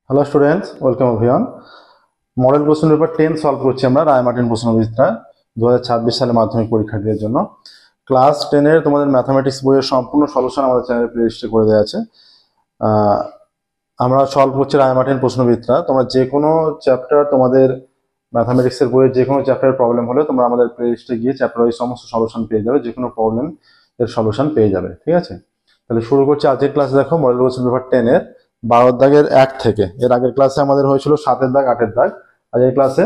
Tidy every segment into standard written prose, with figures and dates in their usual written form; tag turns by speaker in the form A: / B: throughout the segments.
A: Hello students, welcome everyone. Model question paper 10 solve করছি আমরা রায় Martin প্রশ্নবিচিত্রা 2026 সালে মাধ্যমিক পরীক্ষার্থীদের জন্য। ক্লাস 10 এর তোমাদের ম্যাথামেটিক্স বইয়ের সম্পূর্ণ সলিউশন আমাদের চ্যানেলে প্লেলিস্টে করে দেওয়া আছে। আমরা সলভ করছি রায় মার্টিন প্রশ্নবিচিত্রা। তোমরা যে কোনো চ্যাপ্টার, তোমাদের ম্যাথামেটিক্সের বইয়ের যে কোনো চ্যাপ্টারের প্রবলেম হলে তোমরা আমাদের প্লেলিস্টে গিয়ে চ্যাপ্টার ওই সমস্ত সলিউশন পেয়ে যাবে, যে কোনো প্রবলেম এর সলিউশন পেয়ে যাবে। ঠিক আছে, তাহলে শুরু করছি আজকের ক্লাসে। দেখো, মডেল কোশ্চেন পেপার 10 এর 12 দাগের 1 থেকে। এর আগের ক্লাসে আমাদের হয়েছিল 7 দাগ 8 দাগ। আজ এই ক্লাসে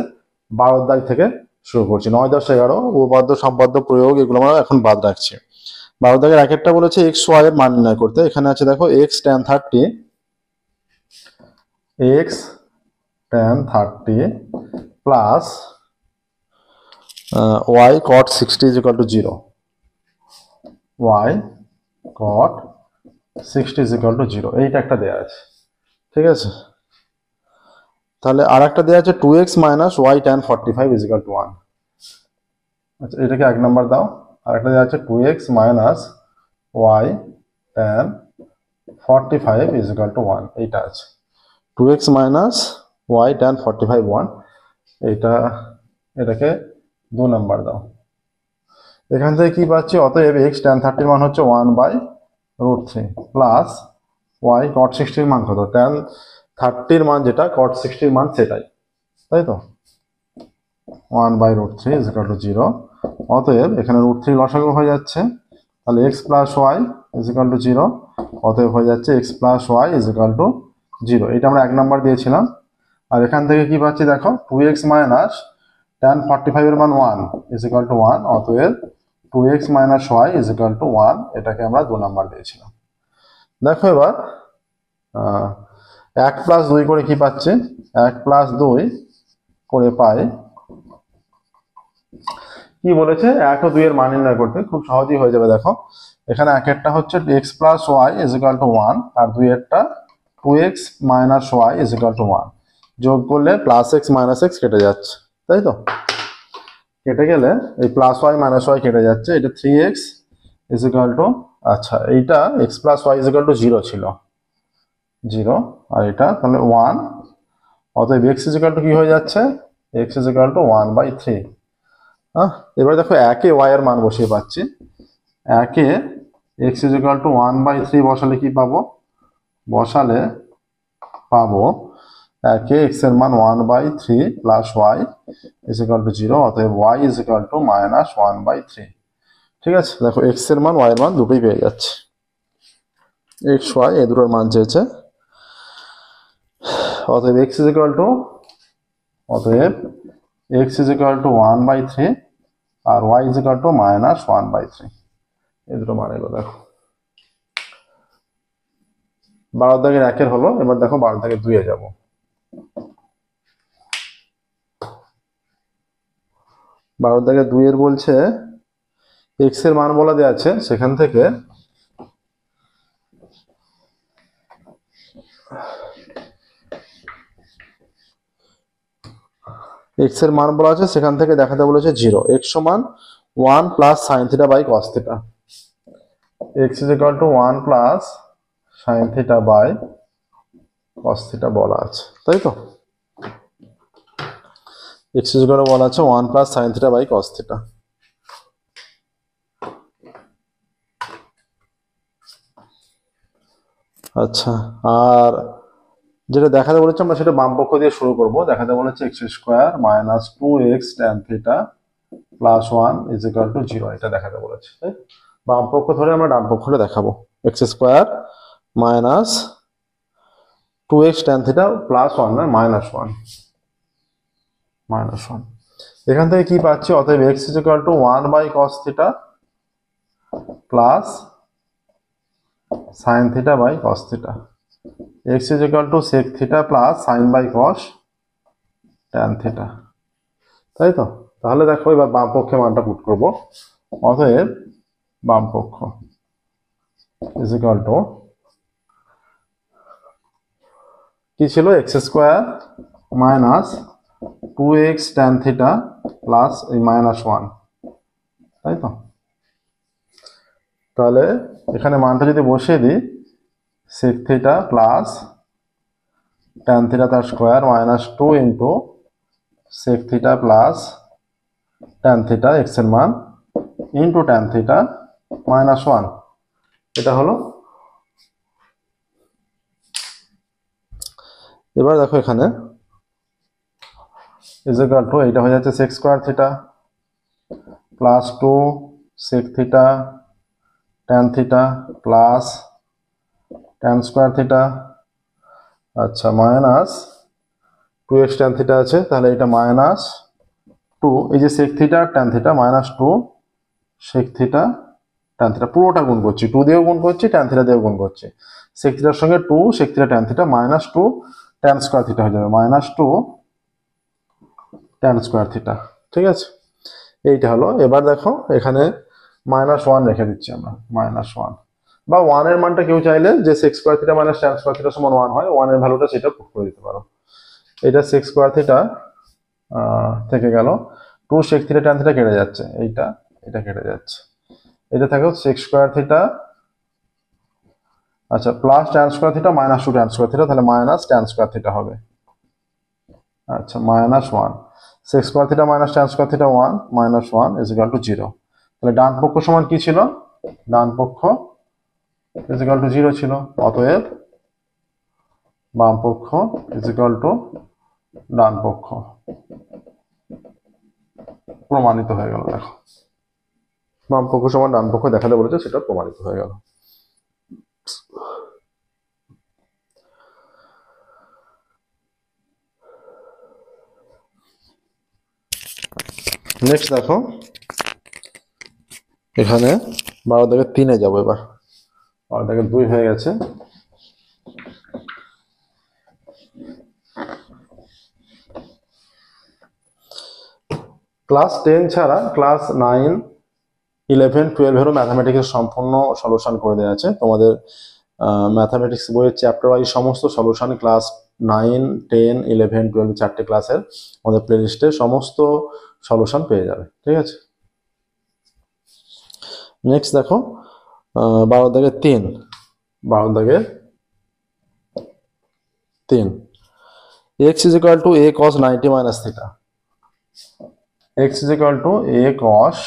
A: 12 দাগ থেকে শুরু করছি। 9, 10, 11 উপপাদ্য সম্পাদ্য প্রয়োগ এগুলো আমরা এখন বাদ রাখছি। 12 দাগের 1 বলেছে এক্স ওয়াই এর মান নির্ণয় করতে। এখানে আছে দেখো x tan 30 plus y cot 60 is equal to 0। y cot 60 is equal to 0, এইটা একটা দেওয়া আছে। ঠিক আছে, তাহলে আর একটা দেওয়া আছে 2x minus y tan 45 is equal to 1। আচ্ছা, এটাকে 1 নাম্বার দাও। আর একটা দেওয়া আছে 2x minus y tan 45 is equal to 1, এইটা আছে। 2x minus y tan 45 1, এটাকে 2 নাম্বার দাও। এখান থেকে কি পাচ্ছি? অতএব x tan 30 মান হচ্ছে 1/√3 প্লাস y cot 60 মান কত? tan 30 মান যেটা, cot 60 মান সেটাই, তাই তো? 1/√3 is equal to 0। অতএব এখানে √3 লসাগু হয়ে যাচ্ছে, তাহলে x plus y is equal to 0। অতএব হয়ে যাচ্ছে x plus y is equal to 0। এটা আমরা 1 নাম্বার দিয়েছিলাম। আর এখান থেকে কি পাচ্ছি দেখো, 2x minus tan 45 এর মান 1 is equal to 1। অতএব 2x minus y is equal to 1, এটাকে আমরা 2 নাম্বার দিয়েছিলাম। দেখো এবার 1 plus 2 করে কি পাচ্ছি? 1 plus 2 করে পাই, কি বলেছে? 1 ও 2 এর মান নির্ণয় করতে। খুব সহজেই হয়ে যাবে। দেখো এখানে 1 হচ্ছে x plus y is equal to 1, R 2 2x minus y is equal to 1। যোগ করলে প্লাস x মাইনাস x কেটে যাচ্ছে, তাই তো? কেটে গেলে এই প্লাস y মাইনাস y কেটে যাচ্ছে। এটা 3x is equal to, আচ্ছা এইটা x plus y is equal to 0 ছিল, 0, আর এটা তাহলে 1। অতএব x is equal to কি হয়ে যাচ্ছে? x is equal to 1/3। এবার দেখো 1 এ y এর মান বসিয়ে পাচ্ছি। 1 এ x is equal to 1/3 বসালে কি পাবো? বসালে পাবো 1 এ x এর মান 1/3 plus y is equal to 0। অতএব y is equal to minus 1/3। ঠিক আছে, দেখো x এর মান y এর মান দুটোই পেয়ে যাচ্ছে। x y এই দুটোর মান চেয়েছে। অতএব x is equal to, অতএব x is equal to 1/3 R y is equal to minus 1/3। এই দুটো মান এলো। দেখো 12 দাগের 1 হলো। এবার দেখো 12 দাগের 2 এ যাবো। 12 দাগের 2 এর বলছে x এর মান বলা দেওয়া আছে, সেখান থেকে x এর মান বলা আছে, সেখান থেকে দেখাতে বলেছে 0। x সমান 1 plus sin theta by cos theta. x is equal to 1 plus sin theta by cos theta বলা আছে, তাই তো? x is equal to বলা আছে 1 plus sin theta by cos theta. আচ্ছা, আর যেটা দেখাতে বলেছে আমরা সেটা বাম পক্ষ দিয়ে শুরু করব। দেখাতে বলেছে x square minus 2x tan theta plus 1 is equal to 0, এটা দেখাতে বলেছে। তাই বাম পক্ষ ধরে আমরা ডান পক্ষটা দেখাবো। x square minus 2x tan theta plus 1 না মাইনাস 1, এখান থেকে কি পাচ্ছি? অতএব x is equal to 1/cos theta plus sin theta by cos theta. x is equal to sec theta plus sin by cos tan theta, তাই তো? তাহলে দেখো এবার বাম পক্ষে মানটা পুট করব। অতএব বাম পক্ষ is equal to কি ছিল? x square minus 2x tan theta plus এই মাইনাস 1, তাই তো? তাহলে এখানে মানটা যদি বসিয়ে দিই, sec theta plus tan theta তার square minus 2 into sec theta plus tan theta x এর মান ইন্টু ট্যান থিটা মাইনাস 1। এটা হলো। এবার দেখো এখানে ইজ ইকুয়াল টু এটা হয়ে যাচ্ছে sec square theta plus 2 sec theta tan theta plus tan square theta, আচ্ছা মাইনাস 2x ট্যান থিটা আছে, তাহলে এটা মাইনাস 2, এই যে sec theta tan theta minus 2 sec theta tan theta পুরোটা গুণ করছি, 2 দিয়েও গুণ করছি ট্যান থিটা দিয়েও গুণ করছি। সেক থিটার সঙ্গে 2 sec theta tan theta minus 2 tan square theta হয়ে যাবে মাইনাস 2 ট্যান স্কোয়ার থিটা। ঠিক আছে, এইটা হলো। এবার দেখো এখানে মাইনাস 1 রেখে দিচ্ছি আমরা, মাইনাস 1 বা 1 এর মানটা কেউ চাইলে যে sec square theta minus tan square theta সমান 1 হয়, 1 এর ভ্যালুটা সেটা পুট করে দিতে পারো। এটা সেক স্কোয়ার থিটা থেকে গেল, 2 সেক থিটা ট্যান থিটা কেটে যাচ্ছে, এইটা এটা কেটে যাচ্ছে, এটা থাকে সেক স্কোয়ার থিটা, আচ্ছা plus tan square theta minus 2 tan square theta, তাহলে মাইনাস ট্যান স্কোয়ার থিটা হবে। আচ্ছা minus 1 sec square theta minus tan square theta 1 minus 1 is equal to 0। তাহলে ডান পক্ষ সমান কি ছিল? ডান পক্ষ ইজ ইকুয়াল টু 0 ছিল, অতএব বাম পক্ষ ইজ ইকুয়াল টু ডান পক্ষ প্রমাণিত হয়ে গেল। দেখো বাম পক্ষ সমান ডান পক্ষ দেখাতে বলেছে, সেটা প্রমাণিত হয়ে গেল। নেক্সট দেখো এখানে 12 থেকে 3-এ যাবো। এবার 12 থেকে 2 হয়ে গেছে। ক্লাস 10 ছাড়া ক্লাস 9, 11, 12-এরও ম্যাথামেটিক্সের সম্পূর্ণ সলিউশন করে দেওয়া আছে। তোমাদের ম্যাথামেটিক্স বইয়ের চ্যাপ্টার ওয়াইজ সমস্ত সলিউশন ক্লাস 9, 10, 11, 12 চারটে ক্লাসের আমাদের প্লেলিস্টে সমস্ত সলিউশন পেয়ে যাবে। ঠিক আছে, নেক্সট দেখো 12 থেকে 3, 12 থেকে 3, x is equal to a cos 90 minus theta, x is equal to a cos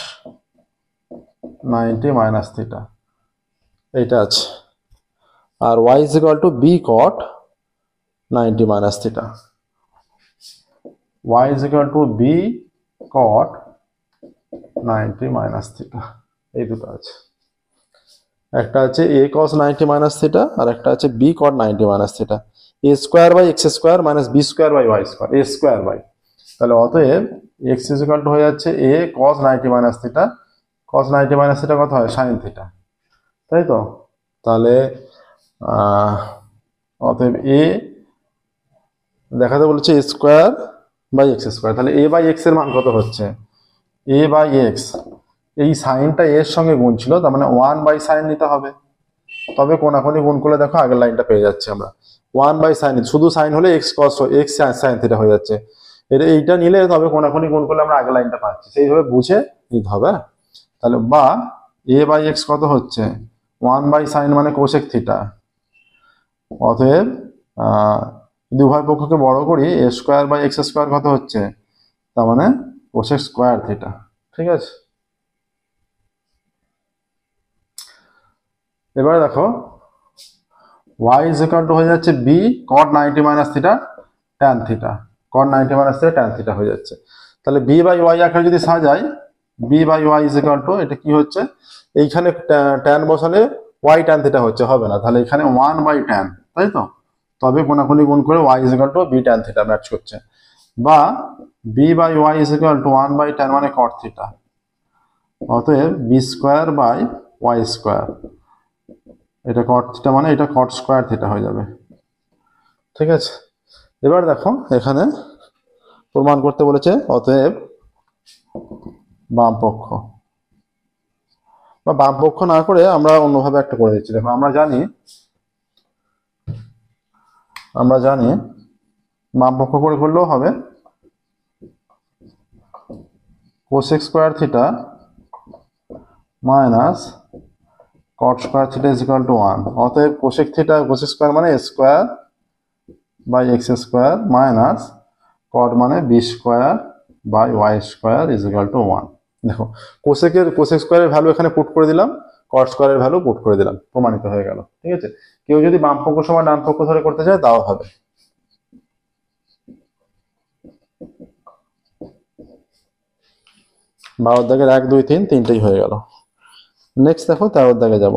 A: 90 minus theta এইটা আছে, আর y is equal to b cot 90 minus theta, y is equal to b cot 90 minus theta এই দুটো আছে। একটা আছে a cos 90 minus theta আর একটা আছে b cot 90 minus theta, a square by x square minus b square by y square, a square by, তাহলে অতএব x is equal to হয়ে যাচ্ছে a cos 90 minus theta, cos 90 minus theta কত হয়? sin theta, তাই তো? তাহলে অতএব a দেখাতে বলেছে a square by x square, তাহলে a বাই এক্স এর মান কত হচ্ছে? a বাই এক্স, এই সাইনটা এর সঙ্গে গুণ ছিল, তার মানে 1 বাই সাইন নিতে হবে, তবে কোনাকুনি গুণ করলে দেখো আগের লাইনটা পেয়ে যাচ্ছে আমরা। 1 বাই সাইন, শুধু সাইন হলে x cos x sine theta হয়ে যাচ্ছে, এটা এইটা নিলে তবে কোনাকুনি গুণ করলে আমরা আগের লাইনটা পাচ্ছি, সেইভাবে বুঝে নিতে হবে। তাহলে বা a বাই এক্স কত হচ্ছে? 1 বাই সাইন মানে কোসেক থিটা, অতএব যদি উভয় পক্ষকে বড় করি a square by x square কত হচ্ছে? তার মানে কোসেক স্কোয়ার থিটা। ঠিক আছে, এবার দেখো y is equal to হয়ে যাচ্ছে b cot 90 minus theta tan theta, cot 90 minus theta tan theta হয়ে যাচ্ছে। তাহলে b বাই y আকারে যদি সাজাই, b by y is equal to এটা কি হচ্ছে? এইখানে tan বসালে y tan theta হচ্ছে, হবে না, তাহলে এখানে 1 বাই tan, তাই তো? তবে কোনাকুনি গুণ করে y is equal to b tan theta match করছে, বা b by y is equal to 1 by tan মানে cot theta, অতএব b square by y square, এটা কট থিটা মানে এটা কট স্কোয়ার থিটা হয়ে যাবে। ঠিক আছে, এবার দেখো এখানে প্রমাণ করতে বলেছে, অতএব বাম পক্ষ, বা বাম পক্ষ না করে আমরা অন্যভাবে একটা করে দিচ্ছি। দেখো আমরা জানি বাম পক্ষ করে করলেও হবে, cosec square theta minus cot square theta is equal to 1, অতএব কোসেক থিটা কোসেক স্কোয়ার মানে square by x square minus cot মানে b square by y square is equal to 1। দেখো কোসেক স্কোয়ারের ভ্যালু এখানে পুট করে দিলাম, কট স্কোয়ারের value put করে দিলাম, প্রমাণিত হয়ে গেল। ঠিক আছে, কেউ যদি বাম পক্ষ সমান ডান পক্ষ ধরে করতে চায় তাও হবে। বারোর দাগের 1 2 3 তিনটেই হয়ে গেল। নেক্সট দেখো 13 দাগে যাব।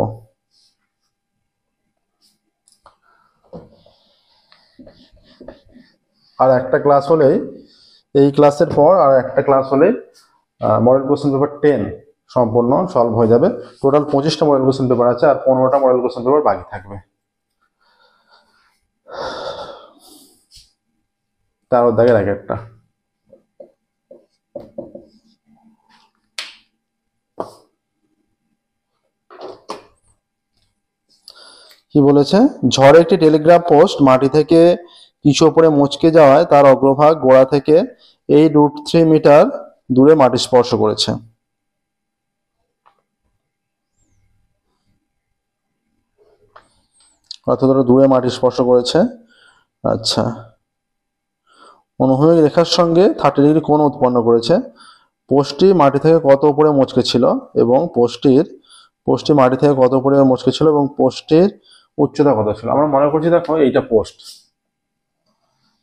A: আর একটা ক্লাস হলেই, এই ক্লাসের পর আর একটা ক্লাস হলেই মডেল কোশ্চেন পেপার 10 সম্পূর্ণ সলভ হয়ে যাবে। টোটাল 25টা মডেল কোশ্চেন পেপার আছে আর 15টা মডেল কোশ্চেন পেপার বাকি থাকবে। 13 দাগের এক একটা। কি বলেছে, ঝড়ে একটি টেলিগ্রাফ পোস্ট মাটি থেকে কিছু উপরে মুচকে যাওয়ায় তার অগ্রভাগ গোড়া থেকে √3 মিটার দূরে মাটি স্পর্শ করেছে। অর্থাৎ দূরে মাটি স্পর্শ করেছে। আচ্ছা, অনুভূমিক রেখার সঙ্গে 30 ডিগ্রি কোণ উৎপন্ন করেছে। পোস্টটি মাটি থেকে কত উপরে মুচকে ছিল এবং পোস্টটি মাটি থেকে কত উপরে মুচকে ছিল এবং পোস্টটির উচ্চতা কত ছিল। আমরা মনে করছি দেখো এইটা পোস্ট।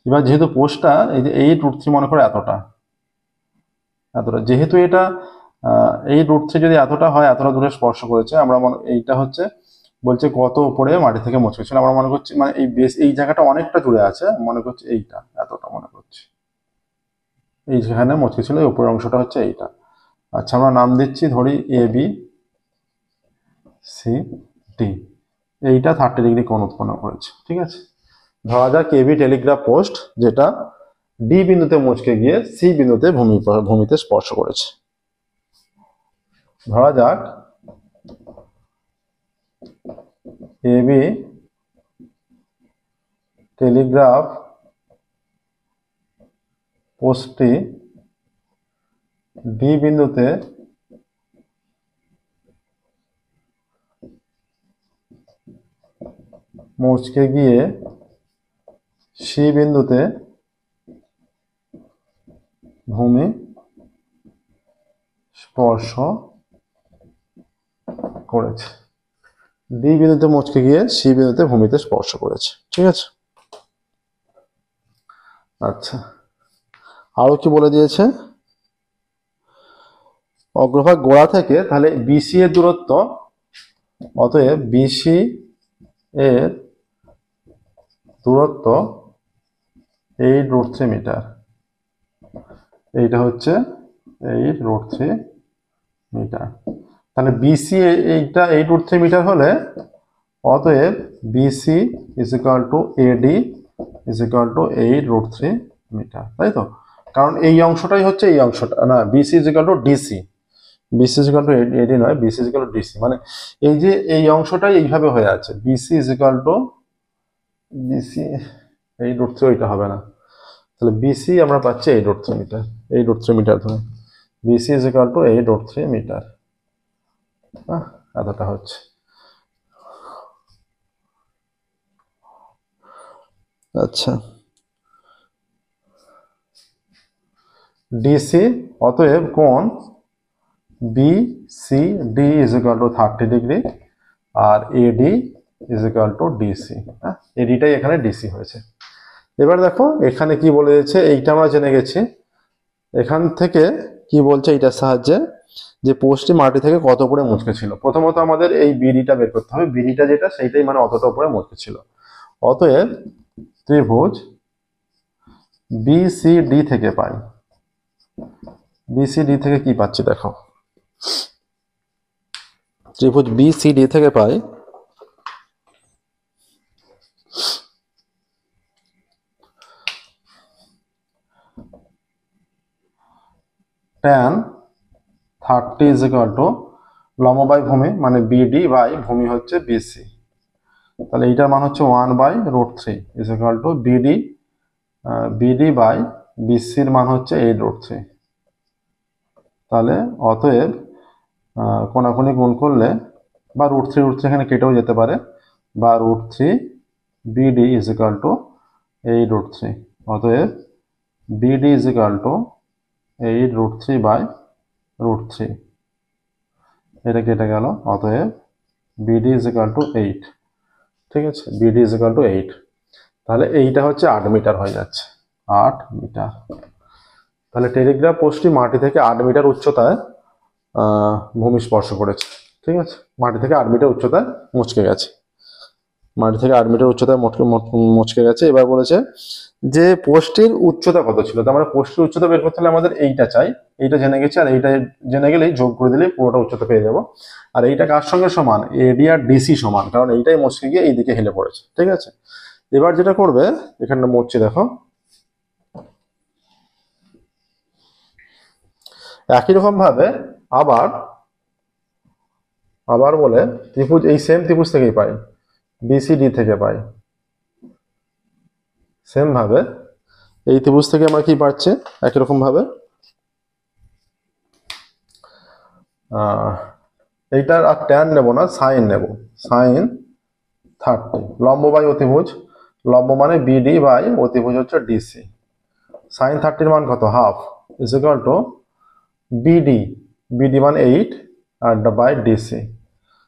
A: এবার যেহেতু পোস্টটা এই যে √3 মনে করে এতটা, যেহেতু এটা √3 যদি এতটা হয়, এতটা দূরে স্পর্শ করেছে, আমরা এইটা হচ্ছে বলছে কত উপরে মাটি থেকে মুচকে ছিল। আমরা মনে করছি মানে এই বেস, এই জায়গাটা অনেকটা দূরে আছে, মনে করছি এইটা এতটা মনে করছি, এই যেখানে মুচকে ছিল এই উপরের অংশটা হচ্ছে এইটা। আচ্ছা, আমরা নাম দিচ্ছি, ধরি ABCD। এইটা 30 ডিগ্রি কোণ উৎপন্ন করেছে। ঠিক আছে, ধরা যাক AB টেলিগ্রাফ পোস্ট যেটা ডি বিন্দুতে মুচকে গিয়ে সি বিন্দুতে ভূমিতে স্পর্শ করেছে। ধরা যাক AB টেলিগ্রাফ পোস্টটি ডি বিন্দুতে মুচকে গিয়ে সি বিন্দুতে ভূমি স্পর্শ করেছে। ডি বিন্দুতে মুচকে গিয়ে সি বিন্দুতে ভূমিতে স্পর্শ করেছে। ঠিক আছে, আচ্ছা আরো কি বলে দিয়েছে, অগ্রভাগ গোড়া থেকে, তাহলে বিসি এর দূরত্ব, অতএব বিসি এর দূরত্ব 8√3 মিটার। এইটা হচ্ছে 8√3 মিটার। তাহলে বিসি এইটা 8√3 মিটার হলে অতএব BC is equal to AD is equal to 8√3 metre, তাই তো? কারণ এই অংশটাই হচ্ছে এই অংশটা, না, BC is equal to DC, BC is equal to AD নয়, BC is equal to DC. মানে এই যে এই অংশটাই এইভাবে হয়ে আছে, BC is equal to BC 8√3, ওইটা হবে না। তাহলে বিসি আমরা পাচ্ছি 8√3 মিটার, 8√3 মিটার ধরে BC is equal to 8√3 metre. এতটা হচ্ছে। আচ্ছা, ডিসি, অতএব কোণ BCD is equal to 30 degree আর AD is equal to DC. এডিটাই এখানে ডিসি হয়েছে। এবার দেখো এখানে কি বলে দিয়েছে, এইটা আমরা জেনে গেছি। এখান থেকে কি বলছে এইটার সাহায্যে, যে পোস্টটি মাটি থেকে কত উপরে মুচকে ছিল। প্রথমত আমাদের এই বিডিটা বের করতে হবে, বিডিটা যেটা সেইটাই মানে অতটা উপরে মুচকে ছিল। অতএব ত্রিভুজ বিসিডি থেকে পাই, বিসিডি থেকে কি পাচ্ছি দেখো, ত্রিভুজ বিসিডি থেকে পাই tan 30 ইজ ইকুয়াল টু লম্ব বাই ভূমি, মানে বিডি বাই ভূমি হচ্ছে বিসি। তাহলে এইটার মান হচ্ছে 1/√3 is equal to BD by বিসির মান হচ্ছে 8√3। তাহলে অতএব কোনাকুনি গুণ করলে বা √3 এখানে কেটেও যেতে পারে, বা √3 বিডি ইজ ইকুয়াল টু 8√3। অতএব বিডি ইজ ইকাল টু 8√3/√3। এটা কেটে গেল, অতএব বিডি ইজ ইকাল টু 8। ঠিক আছে, বিডি ইজ ইকাল টু 8। তাহলে এইটা হচ্ছে 8 মিটার হয়ে যাচ্ছে, 8 মিটার। তাহলে টেলিগ্রাফ পোস্টটি মাটি থেকে 8 মিটার উচ্চতায় ভূমি স্পর্শ করেছে। ঠিক আছে, মাটি থেকে 8 মিটার উচ্চতায় মুচকে গেছে, মাটি থেকে 8 মিটার উচ্চতায় মুচকে গেছে। এবার বলেছে যে পোস্টটির উচ্চতা কত ছিল। তার মানে পোস্টের উচ্চতা বের করতে হলে আমাদের এইটা চাই, এইটা জেনে গেছি, আর এইটা জেনে গেলেই যোগ করে দিলেই পুরোটা উচ্চতা পেয়ে যাবো। আর এইটা কার সঙ্গে সমান? এডি আর ডিসি সমান, কারণ এইটাই মুচকে গিয়ে এইদিকে হেলে পড়েছে। ঠিক আছে, এবার যেটা করবে, এখানটা মুছছি দেখো, একই রকম ভাবে আবার বলে ত্রিভুজ, এই সেম ত্রিভুজ থেকেই পাই, বিসিডি থেকে পাই। সেম ভাবে এই ত্রিভুজ থেকে আমরা কি পাচ্ছি, একই রকম ভাবে এইটার আর ট্যান নেব না, সাইন নেব, সাইন 30। লম্ব বাই অতিভুজ, লম্ব মানে বিডি বাই অতিভুজ হচ্ছে ডিসি। সাইন 30 মান কত? Half, is equal to BD, BD মান 8 আর বাই ডিসি।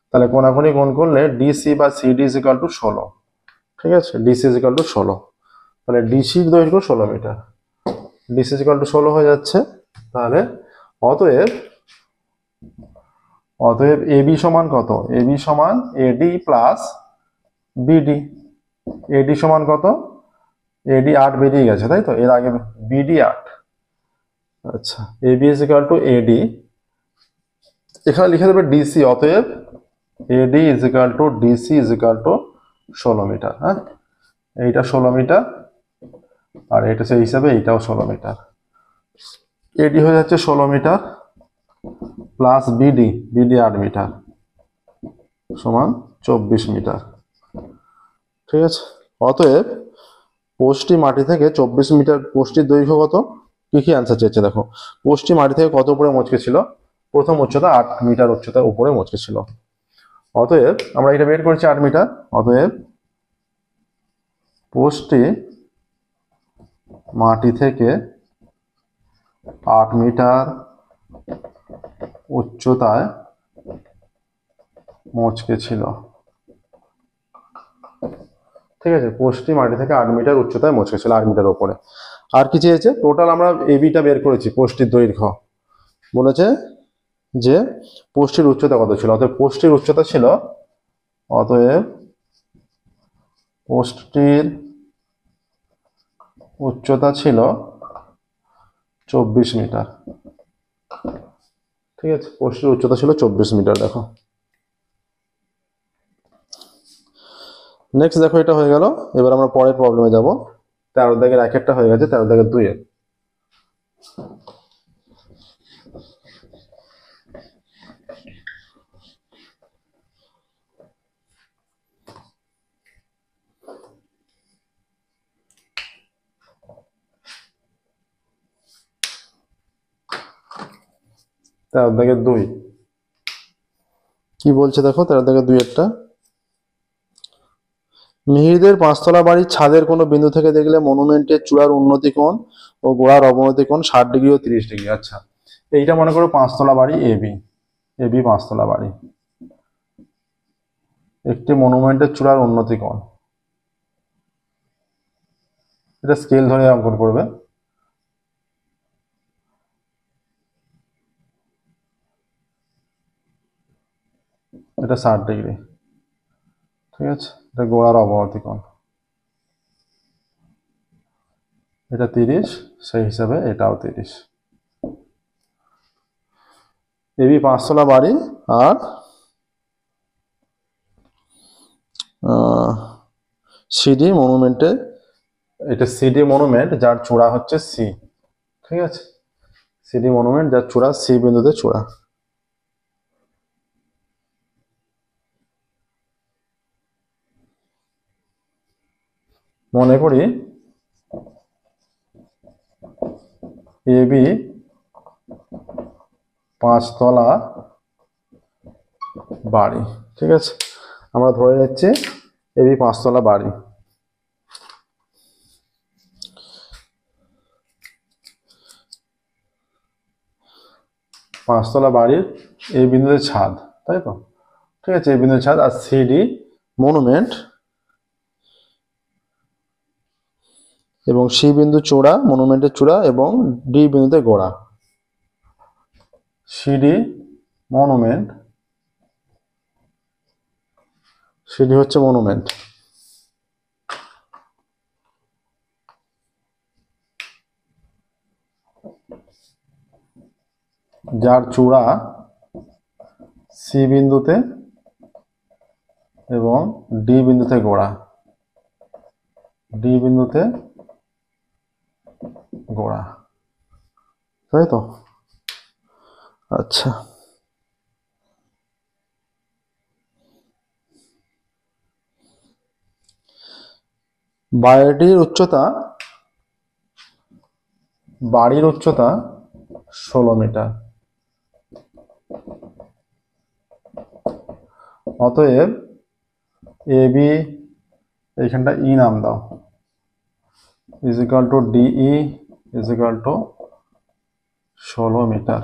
A: তাহলে কোনাকুনি গুণ করলে ডিসি বা সিডি ইজ ইকুয়াল টু 16। ঠিক আছে, ডিসি ইজ ইকুয়াল টু 16। তাহলে ডিসির দৈর্ঘ্য 16 মিটার, ডিসি ইজ ইকুয়াল টু 16 হয়ে যাচ্ছে। তাহলে অতএব এবি সমান কত? এবি সমান এডি প্লাস বিডি। এডি সমান কত? এডি 8 বেরিয়ে গেছে, তাই তো, এর আগে বিডি 8। আচ্ছা, AB is equal to AD, এখানে লিখে দেবে ডিসি। অতএব AD is equal to DC is equal to 16 মিটার। হ্যাঁ, এইটা 16 মিটার, আর এটা সেই হিসাবে এইটাও 16 মিটার। এডি হয়ে যাচ্ছে 16 মিটার প্লাস বিডি, বিডি 8 মিটার সমান 24 মিটার। ঠিক আছে, অতএব পোস্টটি মাটি থেকে 24 মিটার, পোস্টটির দৈর্ঘ্য কত? কি কি অ্যান্সার চেয়েছে দেখো। পোস্টটি মাটি থেকে কত উপরে মচকে ছিল? প্রথম উচ্চতা 8 মিটার উচ্চতার উপরে মচকে ছিল। অতএব আমরা এটা বের করেছি 8 মিটার। অতএব পোস্টটি মাটি থেকে 8 মিটার উচ্চতায় মচকে ছিল। ঠিক আছে, পোস্টটি মাটি থেকে 8 মিটার উচ্চতায় মচকে ছিল, 8 মিটার উপরে। আর কি চেয়েছে? টোটাল আমরা এবিটা বের করেছি, পোস্টটির দৈর্ঘ্য বলেছে যে পোস্টটির উচ্চতা কত ছিল। অতএব পোস্টটির উচ্চতা ছিল, অতএব পোস্টটির উচ্চতা ছিল 24 মিটার। ঠিক আছে, পোস্টটির উচ্চতা ছিল 24 মিটার। দেখো নেক্সট, দেখো এটা হয়ে গেল। এবার আমরা পরের প্রবলেমে যাব। 13 দাগের 1-1টা হয়ে গেছে, 13 দাগের 2-এর। তেরো দাগের 2 কি বলছে দেখো, 13 দাগের 2-এরটা। মিহিরদের 5তলা বাড়ির ছাদের কোনো বিন্দু থেকে দেখলে মনুমেন্টের চূড়ার উন্নতি কোণ ও গোড়ার অবনতি কোণ 60 ডিগ্রি ও 30 ডিগ্রি। আচ্ছা, এইটা মনে করো 5তলা বাড়ি এবি, এবি 5তলা বাড়ি। একটি মনুমেন্টের চূড়ার উন্নতি কোণ, এটা স্কেল ধরে অঙ্কন করবে। এটা 60 ডিগ্রি। ঠিক আছে, এটা গোড়ার অবনতি কোণ, এটা 30, সেই হিসাবে এটাও 30। এবি 5তলা বাড়ি, আর সিডি মনুমেন্টে, এটা সিডি মনুমেন্ট যার চূড়া হচ্ছে সি। ঠিক আছে, সিডি মনুমেন্ট যার চূড়া সি বিন্দুতে চূড়া। মনে করি এবি 5তলা বাড়ি। ঠিক আছে, আমরা ধরে নিচ্ছি এবি 5তলা বাড়ি। 5তলা বাড়ির এই বিন্দুতে ছাদ, তাই তো? ঠিক আছে, এই বিন্দুতে ছাদ। আর সিডি মনুমেন্ট এবং সি বিন্দু চূড়া, মনুমেন্টের চূড়া, এবং ডি বিন্দুতে গোড়া। সিডি মনুমেন্ট, সিডি হচ্ছে মনুমেন্ট, যার চূড়া সি বিন্দুতে এবং ডি বিন্দুতে গোড়া, ডি বিন্দুতে গোড়া, তাই তো? আচ্ছা, বাড়ির উচ্চতা 16 মিটার। অতএব এ বি, এইখানটা ই নাম দাও, is equal to DE is equal to 16 মিটার।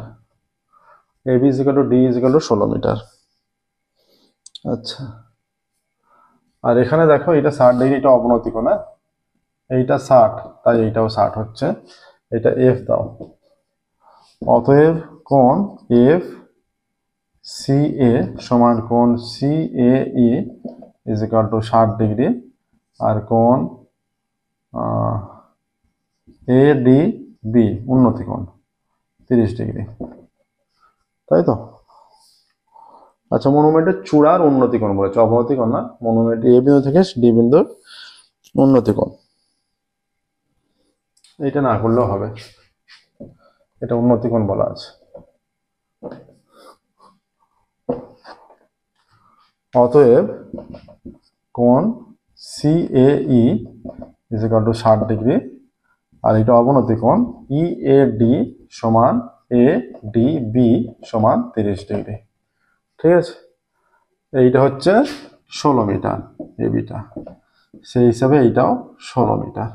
A: A B is equal to D is equal to 16 মিটার। আচ্ছা, আর এখানে দেখো এটা 60 ডিগ্রি, এটা অবনতি কোণ, এইটা 60, তাই এইটাও 60 হচ্ছে। এটা এফ দাও। অতএব কোণ এফ সি এ সমান কোণ C A E is equal to 60 degree, আর কোণ এ ডি বি উন্নতি কোণ 30 ডিগ্রি, তাই তো? আচ্ছা, মনুমেন্টের চূড়ার উন্নতি কোণ বলেছে, অবনতি কোণ না। মনুমেন্ট এ বিন্দু থেকে ডি বিন্দুর উন্নতি কোণ, এটা না করলেও হবে, এটা উন্নতি কোণ বলা আছে। অতএব কোণ C A E is equal to 60 degree, আর এটা অবনতি কোণ ই এ ডি সমান এ ডি বি সমান 30 ডিগ্রি। ঠিক আছে, এইটা হচ্ছে 16 মিটার এ বিটা, সেই হিসাবে এইটাও 16 মিটার।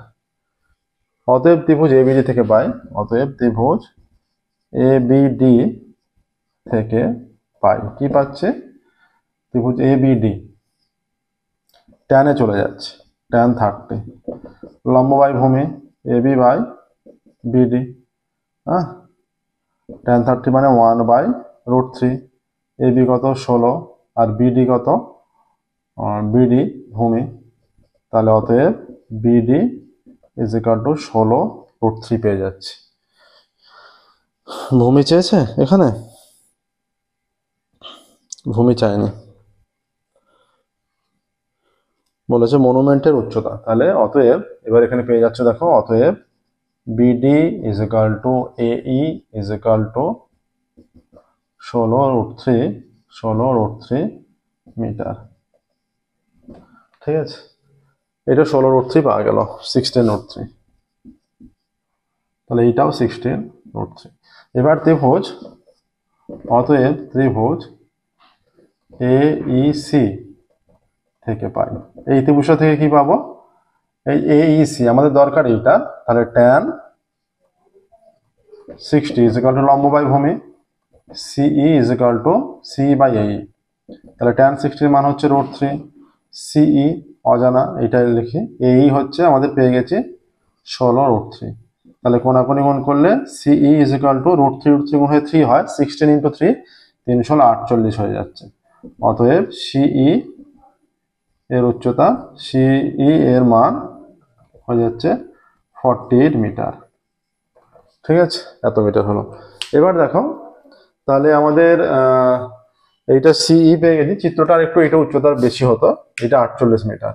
A: অতএব ত্রিভুজ এবিডি থেকে পাই, অতএব ত্রিভুজ এবিডি থেকে পাই, কি পাচ্ছে? ত্রিভুজ এবিডি ট্যানে চলে যাচ্ছে, ট্যান 30, লম্ব বাই ভূমি এবি বাই বিডি, হ্যাঁ, ট্যান 30 মানে 1/√3। এবি কত? 16, আর বিডি কত? বিডি ভূমি, তাহলে অতএব বিডি ইজ ইকাল টু 16√3 পেয়ে যাচ্ছে। ভূমি চেয়েছে এখানে, ভূমি চায়নি, বলেছে মনুমেন্টের উচ্চতা। তাহলে অতএব এবার এখানে পেয়ে যাচ্ছে, দেখো, অতএব বিডি ইজ ইকাল টু এই ইজ ইকাল টু 16√3 মিটার। ঠিক আছে, এটা 16√3 পাওয়া গেল, 16√3, তাহলে এইটাও 16√3। এবার ত্রিভুজ, অতএব ত্রিভুজ এইসি থেকে পাই। এই ত্রিভুজ থেকে কি পাবো? এই এইসি আমাদের দরকার এইটা, তাহলে ট্যান 60 ইজ ইকাল টু লম্ব বাই ভূমি, CE is equal to C by এই, তাহলে ট্যান 60 মান হচ্ছে √3, সিই অজানা, এইটাই লিখি, এই হচ্ছে আমাদের পেয়ে গেছি 16√3। তাহলে কোনাকুনি গুণ করলে সিই ইজ ইকাল টু √3 গুণ হয়ে 3 হয়, 16 ইন্টু 3 348 হয়ে যাচ্ছে। অতএব সিই এর উচ্চতা, সিই এর মান হয়ে যাচ্ছে 48 মিটার। ঠিক আছে, এত মিটার হলো। এবার দেখো, তাহলে আমাদের এইটা সিই পেয়ে গেছি, চিত্রটা আর একটু এটা উচ্চতার বেশি হতো, এটা 48 মিটার।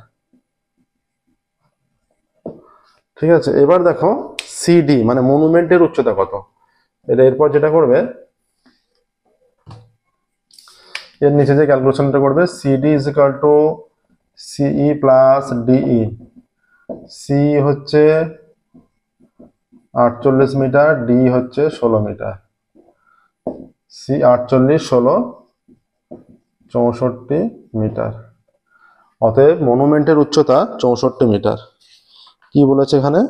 A: ঠিক আছে, এবার দেখো সিডি মানে মনুমেন্টের উচ্চতা কত। এটা এরপর যেটা করবে, এর নিচে যে ক্যালকুলেশনটা করবে, সিডি ইজ ইকাল টু সিই প্লাস ডিই। সি হচ্ছে 48 মিটার, ডি হচ্ছে 16 মিটার। C 48, 16, 64 metre. অতএব মনুমেন্টের উচ্চতা 64 মিটার। কি বলেছে এখানে?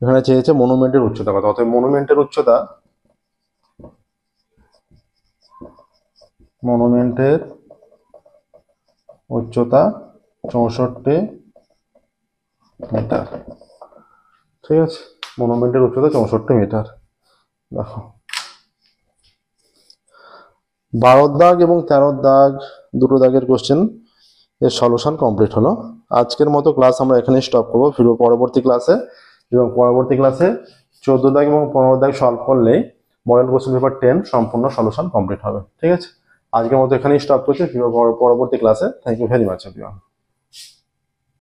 A: এখানে চেয়েছে মনুমেন্টের উচ্চতা কত। অতএব মনুমেন্টের উচ্চতা মনুমেন্টের উচ্চতা 64 মিটার। ঠিক আছে, মনুমেন্টের উচ্চতা 64 মিটার। দেখো 12 দাগ এবং 13 দাগ দুটো দাগের কোশ্চেন এর সলিউশন কমপ্লিট হলো। আজকের মতো ক্লাস আমরা এখানে স্টপ করবো। ফিরবো পরবর্তী ক্লাসে, এবং পরবর্তী ক্লাসে 14 দাগ এবং 15 দাগ সলভ করলেই মডেল কোশ্চেন পেপার 10 সম্পূর্ণ সলিউশন কমপ্লিট হবে। ঠিক আছে, আজকের মতো এখানেই স্টপ করছি। ফিরবো পরবর্তী ক্লাসে। Thank you very much everyone.